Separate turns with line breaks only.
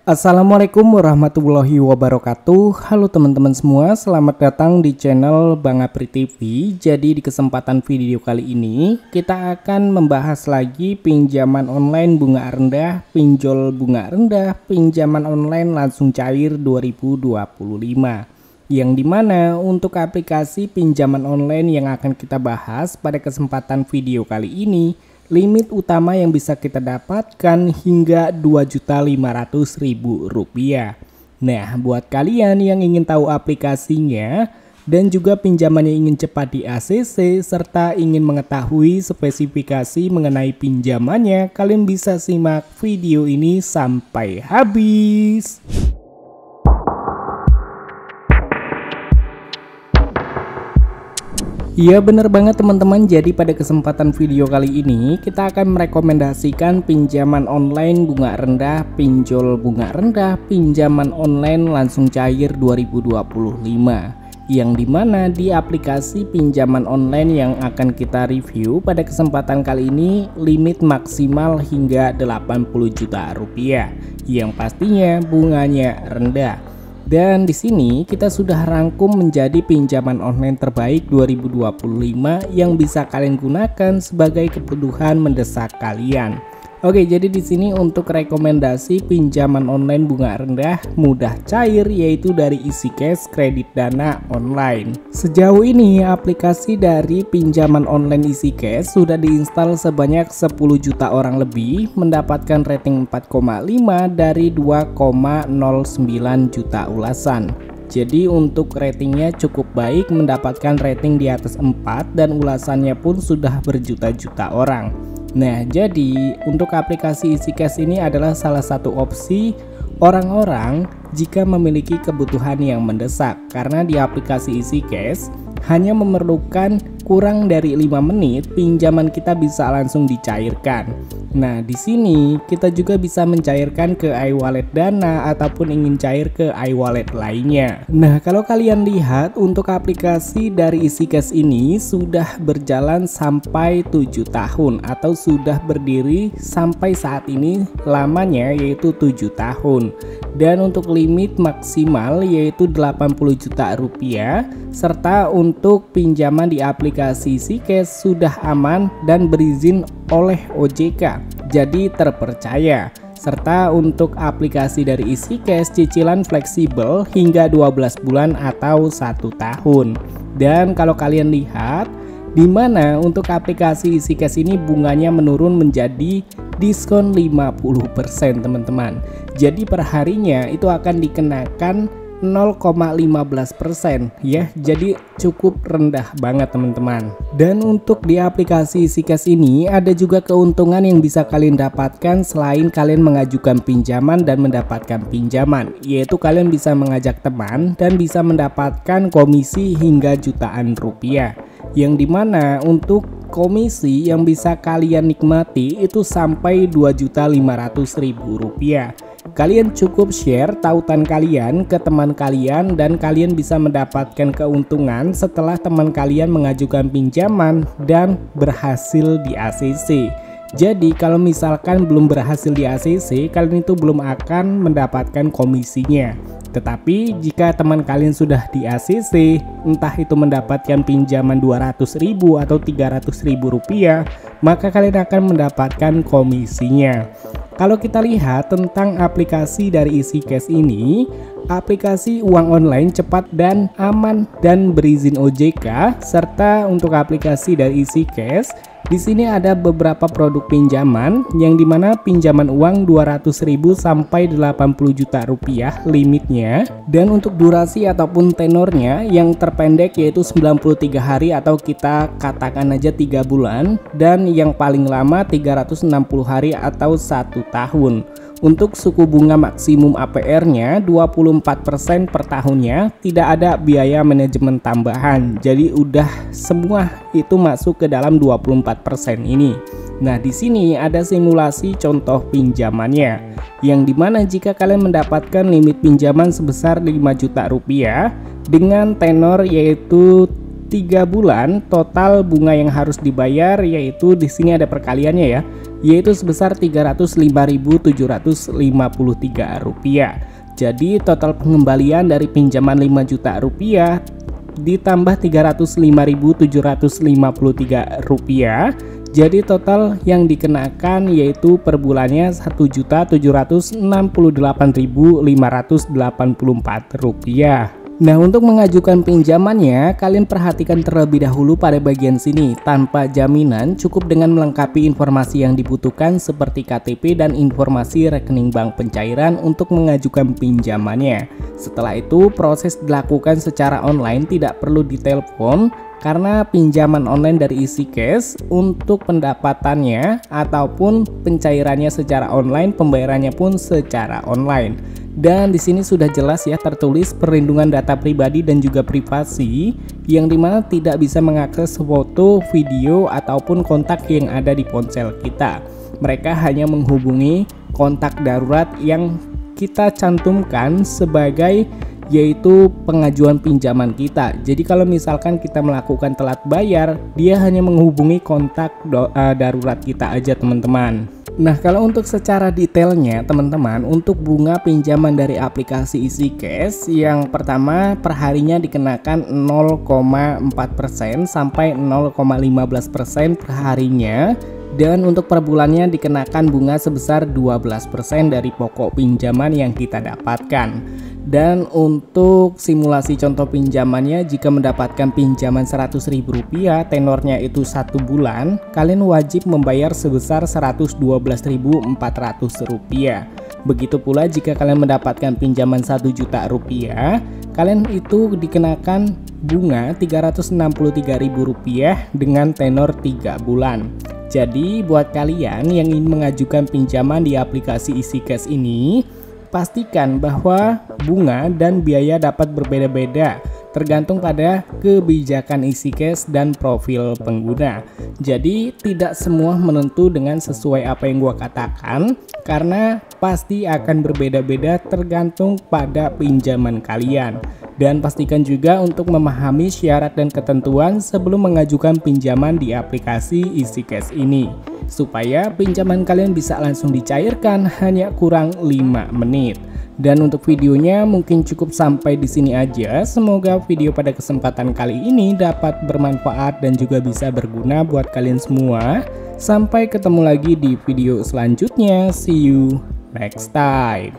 Assalamualaikum warahmatullahi wabarakatuh. Halo teman-teman semua, selamat datang di channel Bang Apri TV. Jadi di kesempatan video kali ini kita akan membahas lagi pinjaman online bunga rendah, pinjol bunga rendah, pinjaman online langsung cair 2025. Yang dimana untuk aplikasi pinjaman online yang akan kita bahas pada kesempatan video kali ini, limit utama yang bisa kita dapatkan hingga Rp2.500.000. Nah, buat kalian yang ingin tahu aplikasinya dan juga pinjamannya ingin cepat di ACC serta ingin mengetahui spesifikasi mengenai pinjamannya, kalian bisa simak video ini sampai habis. Iya bener banget teman-teman, jadi pada kesempatan video kali ini kita akan merekomendasikan pinjaman online bunga rendah, pinjol bunga rendah, pinjaman online langsung cair 2025. Yang dimana di aplikasi pinjaman online yang akan kita review pada kesempatan kali ini limit maksimal hingga Rp80 juta, yang pastinya bunganya rendah. Dan di sini kita sudah rangkum menjadi pinjaman online terbaik 2025 yang bisa kalian gunakan sebagai kebutuhan mendesak kalian. Oke, jadi di sini untuk rekomendasi pinjaman online bunga rendah mudah cair yaitu dari EasyCash Kredit Dana Online. Sejauh ini aplikasi dari pinjaman online EasyCash sudah diinstal sebanyak 10 juta orang lebih, mendapatkan rating 4,5 dari 2,09 juta ulasan. Jadi untuk ratingnya cukup baik, mendapatkan rating di atas 4 dan ulasannya pun sudah berjuta-juta orang. Nah, jadi untuk aplikasi EasyCash ini adalah salah satu opsi orang-orang jika memiliki kebutuhan yang mendesak, karena di aplikasi EasyCash hanya memerlukan kurang dari 5 menit pinjaman kita bisa langsung dicairkan. Nah, di sini kita juga bisa mencairkan ke iWallet Dana ataupun ingin cair ke iWallet lainnya. Nah, kalau kalian lihat untuk aplikasi dari EasyCash ini sudah berjalan sampai 7 tahun atau sudah berdiri sampai saat ini lamanya yaitu 7 tahun. Dan untuk limit maksimal yaitu Rp80 juta serta untuk pinjaman di aplikasi EasyCash sudah aman dan berizin oleh OJK, jadi terpercaya. Serta untuk aplikasi dari EasyCash cicilan fleksibel hingga 12 bulan atau 1 tahun. Dan kalau kalian lihat di mana untuk aplikasi EasyCash ini bunganya menurun menjadi diskon 50% teman-teman. Jadi perharinya itu akan dikenakan 0,15% ya, jadi cukup rendah banget teman-teman. Dan untuk di aplikasi EasyCash ini ada juga keuntungan yang bisa kalian dapatkan selain kalian mengajukan pinjaman dan mendapatkan pinjaman, yaitu kalian bisa mengajak teman dan bisa mendapatkan komisi hingga jutaan rupiah, yang dimana untuk komisi yang bisa kalian nikmati itu sampai Rp2.500.000. Kalian cukup share tautan kalian ke teman kalian dan kalian bisa mendapatkan keuntungan setelah teman kalian mengajukan pinjaman dan berhasil di ACC. Jadi kalau misalkan belum berhasil di ACC, kalian itu belum akan mendapatkan komisinya. Tetapi jika teman kalian sudah di ACC, entah itu mendapatkan pinjaman Rp200.000 atau Rp300.000, maka kalian akan mendapatkan komisinya. Kalau kita lihat tentang aplikasi dari EasyCash ini, aplikasi uang online cepat dan aman dan berizin OJK, serta untuk aplikasi dari EasyCash di sini ada beberapa produk pinjaman yang dimana pinjaman uang Rp200.000 sampai Rp80 juta limitnya, dan untuk durasi ataupun tenornya yang terpendek yaitu 93 hari atau kita katakan aja 3 bulan, dan yang paling lama 360 hari atau 1 tahun. Untuk suku bunga maksimum APR-nya 24% per tahunnya, tidak ada biaya manajemen tambahan. Jadi udah semua itu masuk ke dalam 24% ini. Nah, di sini ada simulasi contoh pinjamannya, yang dimana jika kalian mendapatkan limit pinjaman sebesar Rp5 juta dengan tenor yaitu 3 bulan, total bunga yang harus dibayar yaitu di sini ada perkaliannya ya, yaitu sebesar Rp305.753. Jadi total pengembalian dari pinjaman Rp5 juta ditambah Rp305.753. Jadi total yang dikenakan yaitu per bulannya Rp1.768.584. Nah, untuk mengajukan pinjamannya, kalian perhatikan terlebih dahulu pada bagian sini. Tanpa jaminan, cukup dengan melengkapi informasi yang dibutuhkan seperti KTP dan informasi rekening bank pencairan untuk mengajukan pinjamannya. Setelah itu, proses dilakukan secara online, tidak perlu ditelepon karena pinjaman online dari EasyCash untuk pendapatannya ataupun pencairannya secara online, pembayarannya pun secara online. Dan di sini sudah jelas ya tertulis perlindungan data pribadi dan juga privasi, yang dimana tidak bisa mengakses foto, video ataupun kontak yang ada di ponsel kita. Mereka hanya menghubungi kontak darurat yang kita cantumkan sebagai yaitu pengajuan pinjaman kita. Jadi kalau misalkan kita melakukan telat bayar, dia hanya menghubungi kontak darurat kita aja teman-teman. Nah, kalau untuk secara detailnya teman-teman, untuk bunga pinjaman dari aplikasi EasyCash yang pertama perharinya dikenakan 0,4% sampai 0,15% perharinya. Dan untuk per bulannya dikenakan bunga sebesar 12% dari pokok pinjaman yang kita dapatkan. Dan untuk simulasi contoh pinjamannya, jika mendapatkan pinjaman Rp100.000, tenornya itu 1 bulan, kalian wajib membayar sebesar Rp112.400. Begitu pula jika kalian mendapatkan pinjaman Rp1 juta, kalian itu dikenakan bunga Rp363.000 dengan tenor 3 bulan. Jadi buat kalian yang ingin mengajukan pinjaman di aplikasi EasyCash ini, pastikan bahwa bunga dan biaya dapat berbeda-beda tergantung pada kebijakan EasyCash dan profil pengguna. Jadi tidak semua menentu dengan sesuai apa yang gua katakan, karena pasti akan berbeda-beda tergantung pada pinjaman kalian. Dan pastikan juga untuk memahami syarat dan ketentuan sebelum mengajukan pinjaman di aplikasi EasyCash ini, supaya pinjaman kalian bisa langsung dicairkan hanya kurang 5 menit. Dan untuk videonya mungkin cukup sampai di sini aja. Semoga video pada kesempatan kali ini dapat bermanfaat dan juga bisa berguna buat kalian semua. Sampai ketemu lagi di video selanjutnya. See you next time.